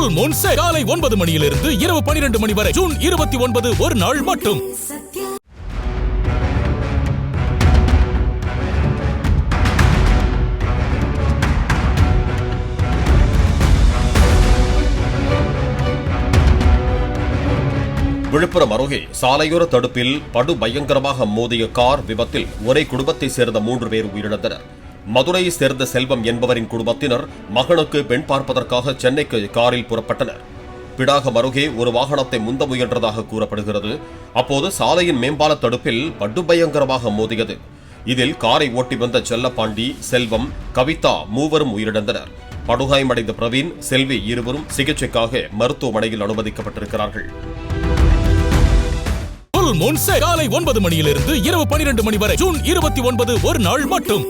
புல் Moon sale காலை 9 மணியிலிருந்து இரவு 12 மணி வரை ஜூன் 29 ஒரு நாள் மட்டும். விழுப்புரம் அருகே சாலையோர தடுப்பில் படு பயங்கரமாக மோதிய கார் விபத்தில் ஒரே குடும்பத்தை சேர்ந்த 3 பேர் உயிரிழந்தனர். மதுரையை சேர்ந்த செல்வம் என்பவரின் குடும்பத்தினர் மகனுக்கு பெண் பார்ப்பதற்காக சென்னைக்கு காரில் புறப்பட்டனர். பிடாகம் அருகே ஒரு வாகனத்தை முந்த முயன்றதாக கூறப்படுகிறது. அப்போது சாலையின் மேம்பால தடுப்பில் படு பயங்கரமாக மோதியது. இதில் காரை ஓட்டி வந்த செல்லப்பாண்டி, செல்வம், கவிதா மூவரும் உயிரிழந்தனர். படுகாயமடைந்த பிரவீன், செல்வி இருவரும் சிகிச்சைக்காக மருத்துவமனையில் அனுமதிக்கப்பட்டிருக்கிறார்கள். புல் மூன் சேல் காலை 9 மணியிலிருந்து இரவு 12 மணி வரை ஜூன் 29 ஒரு நாள் மட்டும்.